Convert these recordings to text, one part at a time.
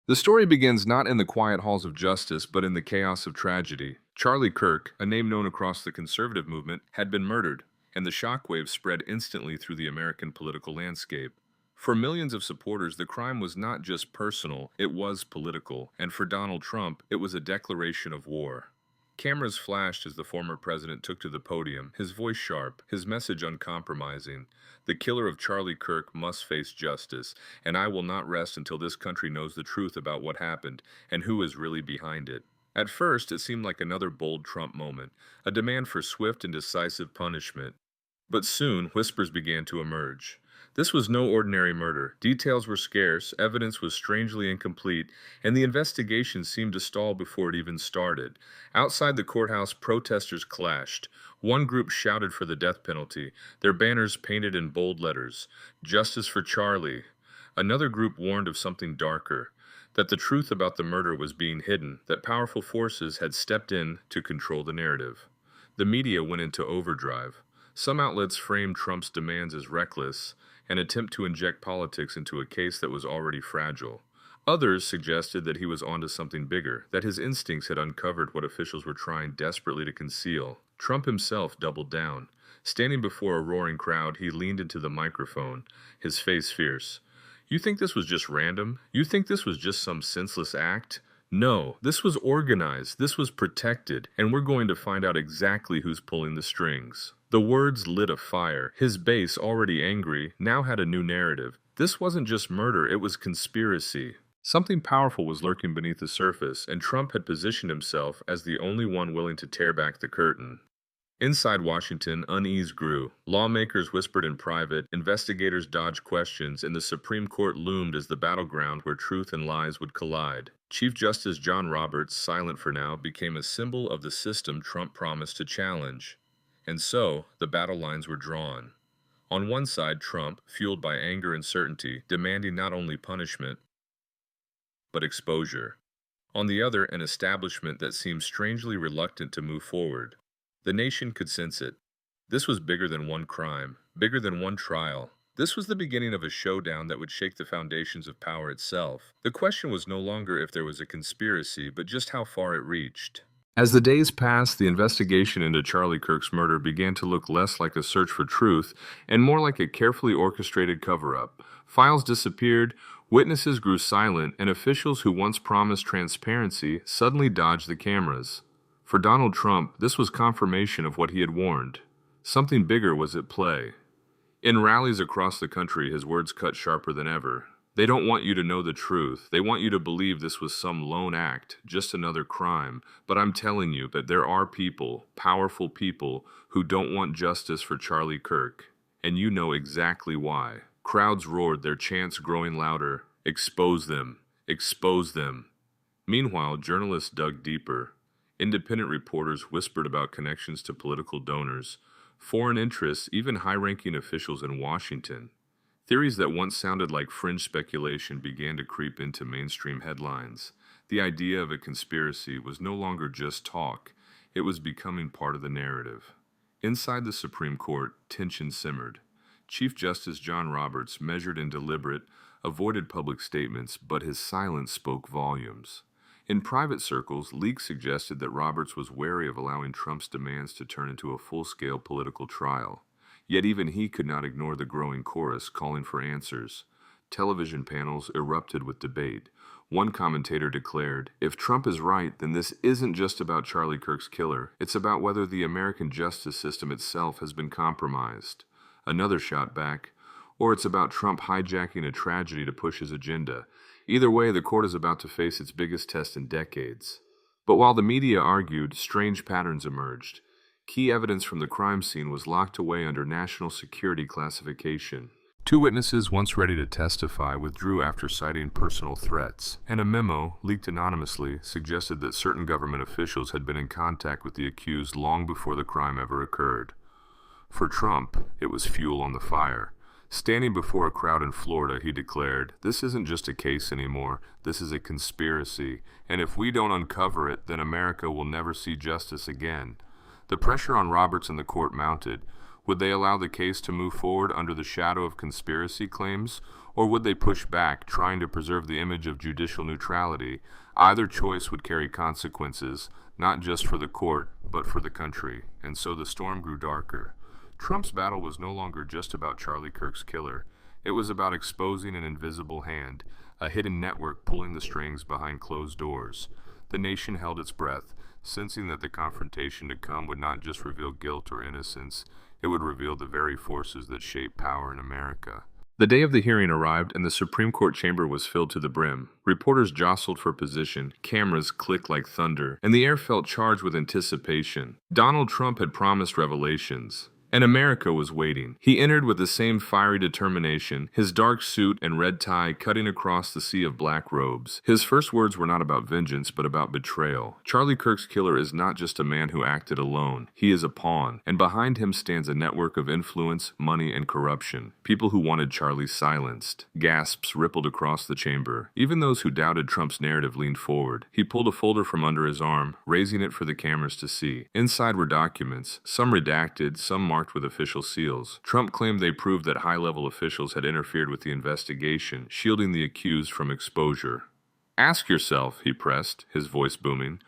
The story begins not in the quiet halls of justice, but in the chaos of tragedy. Charlie Kirk, a name known across the conservative movement, had been murdered, and the shockwaves spread instantly through the American political landscape. For millions of supporters, the crime was not just personal, it was political, and for Donald Trump, it was a declaration of war. Cameras flashed as the former president took to the podium, his voice sharp, his message uncompromising. The killer of Charlie Kirk must face justice, and I will not rest until this country knows the truth about what happened and who is really behind it. At first, it seemed like another bold Trump moment, a demand for swift and decisive punishment. But soon, whispers began to emerge. This was no ordinary murder. Details were scarce, evidence was strangely incomplete, and the investigation seemed to stall before it even started. Outside the courthouse, protesters clashed. One group shouted for the death penalty, their banners painted in bold letters, "Justice for Charlie." Another group warned of something darker, that the truth about the murder was being hidden, that powerful forces had stepped in to control the narrative. The media went into overdrive. Some outlets framed Trump's demands as reckless, an attempt to inject politics into a case that was already fragile. Others suggested that he was onto something bigger, that his instincts had uncovered what officials were trying desperately to conceal. Trump himself doubled down. Standing before a roaring crowd, he leaned into the microphone, his face fierce. "You think this was just random? You think this was just some senseless act? No, this was organized, this was protected, and we're going to find out exactly who's pulling the strings." The words lit a fire. His base, already angry, now had a new narrative. This wasn't just murder, it was conspiracy. Something powerful was lurking beneath the surface, and Trump had positioned himself as the only one willing to tear back the curtain. Inside Washington, unease grew. Lawmakers whispered in private, investigators dodged questions, and the Supreme Court loomed as the battleground where truth and lies would collide. Chief Justice John Roberts, silent for now, became a symbol of the system Trump promised to challenge. And so, the battle lines were drawn. On one side, Trump, fueled by anger and certainty, demanding not only punishment, but exposure. On the other, an establishment that seemed strangely reluctant to move forward. The nation could sense it. This was bigger than one crime, bigger than one trial. This was the beginning of a showdown that would shake the foundations of power itself. The question was no longer if there was a conspiracy, but just how far it reached. As the days passed, the investigation into Charlie Kirk's murder began to look less like a search for truth and more like a carefully orchestrated cover-up. Files disappeared, witnesses grew silent, and officials who once promised transparency suddenly dodged the cameras. For Donald Trump, this was confirmation of what he had warned. Something bigger was at play. In rallies across the country, his words cut sharper than ever. They don't want you to know the truth. They want you to believe this was some lone act, just another crime. But I'm telling you that there are people, powerful people, who don't want justice for Charlie Kirk. And you know exactly why. Crowds roared, their chants growing louder. Expose them. Expose them. Meanwhile, journalists dug deeper. Independent reporters whispered about connections to political donors, foreign interests, even high-ranking officials in Washington. Theories that once sounded like fringe speculation began to creep into mainstream headlines. The idea of a conspiracy was no longer just talk, it was becoming part of the narrative. Inside the Supreme Court, tension simmered. Chief Justice John Roberts, measured and deliberate, avoided public statements, but his silence spoke volumes. In private circles, leaks suggested that Roberts was wary of allowing Trump's demands to turn into a full-scale political trial. Yet even he could not ignore the growing chorus calling for answers. Television panels erupted with debate. One commentator declared, "If Trump is right, then this isn't just about Charlie Kirk's killer. It's about whether the American justice system itself has been compromised." Another shot back, "Or it's about Trump hijacking a tragedy to push his agenda. Either way, the court is about to face its biggest test in decades." But while the media argued, strange patterns emerged. Key evidence from the crime scene was locked away under national security classification. Two witnesses once ready to testify withdrew after citing personal threats, and a memo, leaked anonymously, suggested that certain government officials had been in contact with the accused long before the crime ever occurred. For Trump, it was fuel on the fire. Standing before a crowd in Florida, he declared, "This isn't just a case anymore, this is a conspiracy, and if we don't uncover it, then America will never see justice again." The pressure on Roberts and the court mounted. Would they allow the case to move forward under the shadow of conspiracy claims, or would they push back, trying to preserve the image of judicial neutrality? Either choice would carry consequences, not just for the court, but for the country. And so the storm grew darker. Trump's battle was no longer just about Charlie Kirk's killer. It was about exposing an invisible hand, a hidden network pulling the strings behind closed doors. The nation held its breath, sensing that the confrontation to come would not just reveal guilt or innocence, it would reveal the very forces that shape power in America. The day of the hearing arrived, and the Supreme Court chamber was filled to the brim. Reporters jostled for position, cameras clicked like thunder, and the air felt charged with anticipation. Donald Trump had promised revelations, and America was waiting. He entered with the same fiery determination, his dark suit and red tie cutting across the sea of black robes. His first words were not about vengeance, but about betrayal. Charlie Kirk's killer is not just a man who acted alone. He is a pawn, and behind him stands a network of influence, money, and corruption. People who wanted Charlie silenced. Gasps rippled across the chamber. Even those who doubted Trump's narrative leaned forward. He pulled a folder from under his arm, raising it for the cameras to see. Inside were documents, some redacted, some marked with official seals. Trump claimed they proved that high-level officials had interfered with the investigation, shielding the accused from exposure. Ask yourself, he pressed, his voice booming,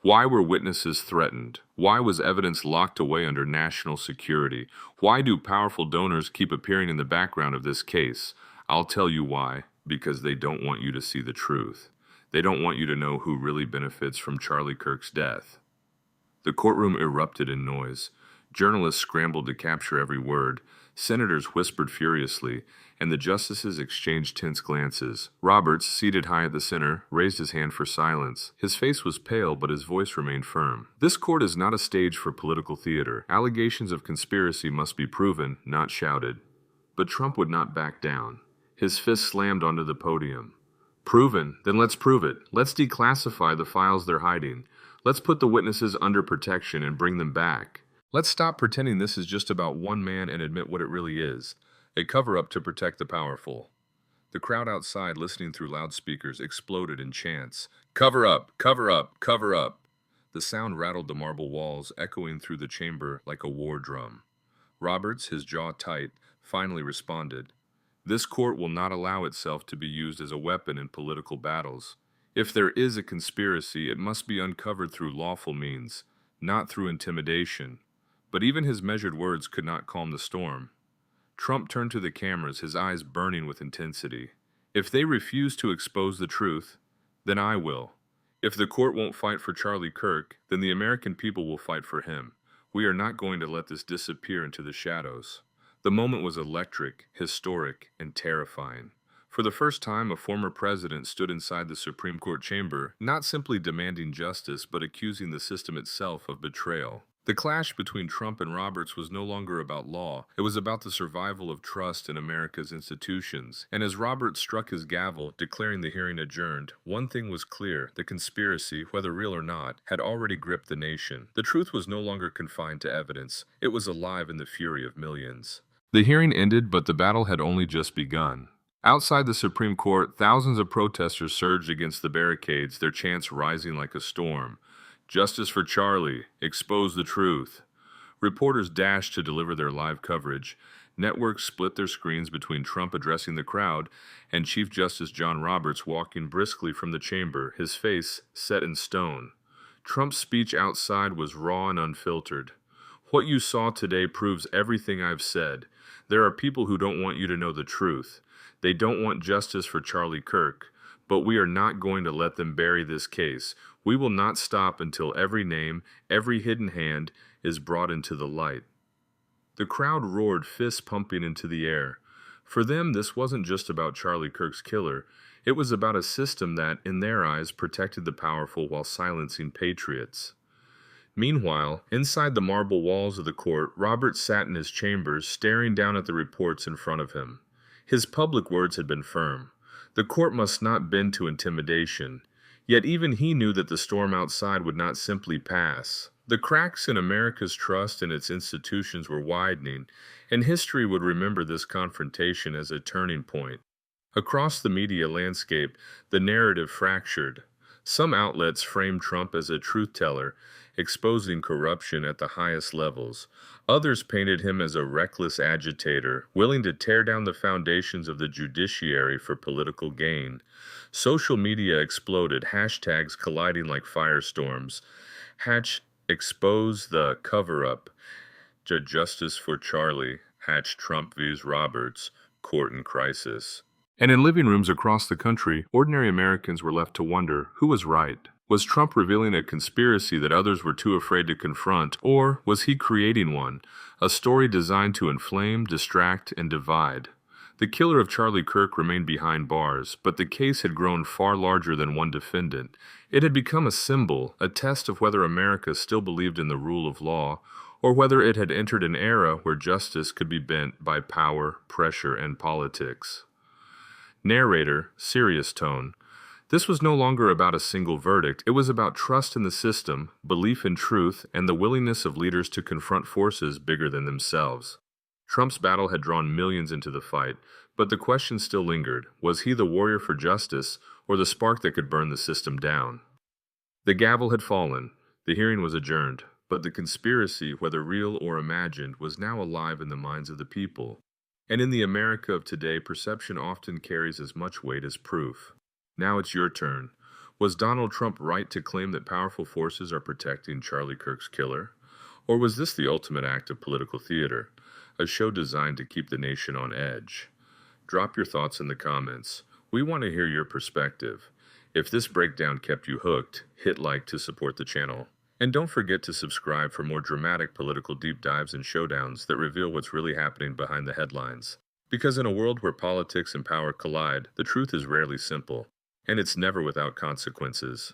why were witnesses threatened? Why was evidence locked away under national security? Why do powerful donors keep appearing in the background of this case? I'll tell you why. Because they don't want you to see the truth. They don't want you to know who really benefits from Charlie Kirk's death. The courtroom erupted in noise. Journalists scrambled to capture every word. Senators whispered furiously, and the justices exchanged tense glances. Roberts, seated high at the center, raised his hand for silence. His face was pale, but his voice remained firm. This court is not a stage for political theater. Allegations of conspiracy must be proven, not shouted. But Trump would not back down. His fist slammed onto the podium. Proven? Then let's prove it. Let's declassify the files they're hiding. Let's put the witnesses under protection and bring them back. Let's stop pretending this is just about one man and admit what it really is. A cover-up to protect the powerful. The crowd outside, listening through loudspeakers, exploded in chants. Cover up! Cover up! Cover up! The sound rattled the marble walls, echoing through the chamber like a war drum. Roberts, his jaw tight, finally responded. This court will not allow itself to be used as a weapon in political battles. If there is a conspiracy, it must be uncovered through lawful means, not through intimidation. But even his measured words could not calm the storm. Trump turned to the cameras, his eyes burning with intensity. If they refuse to expose the truth, then I will. If the court won't fight for Charlie Kirk, then the American people will fight for him. We are not going to let this disappear into the shadows. The moment was electric, historic, and terrifying. For the first time, a former president stood inside the Supreme Court chamber, not simply demanding justice, but accusing the system itself of betrayal. The clash between Trump and Roberts was no longer about law. It was about the survival of trust in America's institutions. And as Roberts struck his gavel, declaring the hearing adjourned, one thing was clear. The conspiracy, whether real or not, had already gripped the nation. The truth was no longer confined to evidence. It was alive in the fury of millions. The hearing ended, but the battle had only just begun. Outside the Supreme Court, thousands of protesters surged against the barricades, their chants rising like a storm. Justice for Charlie. Expose the truth. Reporters dashed to deliver their live coverage. Networks split their screens between Trump addressing the crowd and Chief Justice John Roberts walking briskly from the chamber, his face set in stone. Trump's speech outside was raw and unfiltered. What you saw today proves everything I've said. There are people who don't want you to know the truth. They don't want justice for Charlie Kirk. But we are not going to let them bury this case. We will not stop until every name, every hidden hand is brought into the light. The crowd roared, fists pumping into the air. For them, this wasn't just about Charlie Kirk's killer. It was about a system that, in their eyes, protected the powerful while silencing patriots. Meanwhile, inside the marble walls of the court, Roberts sat in his chambers, staring down at the reports in front of him. His public words had been firm. The court must not bend to intimidation. Yet even he knew that the storm outside would not simply pass. The cracks in America's trust in its institutions were widening, and history would remember this confrontation as a turning point. Across the media landscape, the narrative fractured. Some outlets framed Trump as a truth-teller, exposing corruption at the highest levels. Others painted him as a reckless agitator, willing to tear down the foundations of the judiciary for political gain. Social media exploded, hashtags colliding like firestorms. Hatch expose the cover-up. Justice for Charlie. Hatch Trump vs. Roberts. Court in crisis. And in living rooms across the country, ordinary Americans were left to wonder who was right. Was Trump revealing a conspiracy that others were too afraid to confront, or was he creating one, a story designed to inflame, distract, and divide? The killer of Charlie Kirk remained behind bars, but the case had grown far larger than one defendant. It had become a symbol, a test of whether America still believed in the rule of law, or whether it had entered an era where justice could be bent by power, pressure, and politics. Narrator, serious tone. This was no longer about a single verdict. It was about trust in the system, belief in truth, and the willingness of leaders to confront forces bigger than themselves. Trump's battle had drawn millions into the fight, but the question still lingered. Was he the warrior for justice, or the spark that could burn the system down? The gavel had fallen. The hearing was adjourned, but the conspiracy, whether real or imagined, was now alive in the minds of the people. And in the America of today, perception often carries as much weight as proof. Now it's your turn. Was Donald Trump right to claim that powerful forces are protecting Charlie Kirk's killer? Or was this the ultimate act of political theater, a show designed to keep the nation on edge? Drop your thoughts in the comments. We want to hear your perspective. If this breakdown kept you hooked, hit like to support the channel. And don't forget to subscribe for more dramatic political deep dives and showdowns that reveal what's really happening behind the headlines. Because in a world where politics and power collide, the truth is rarely simple, and it's never without consequences.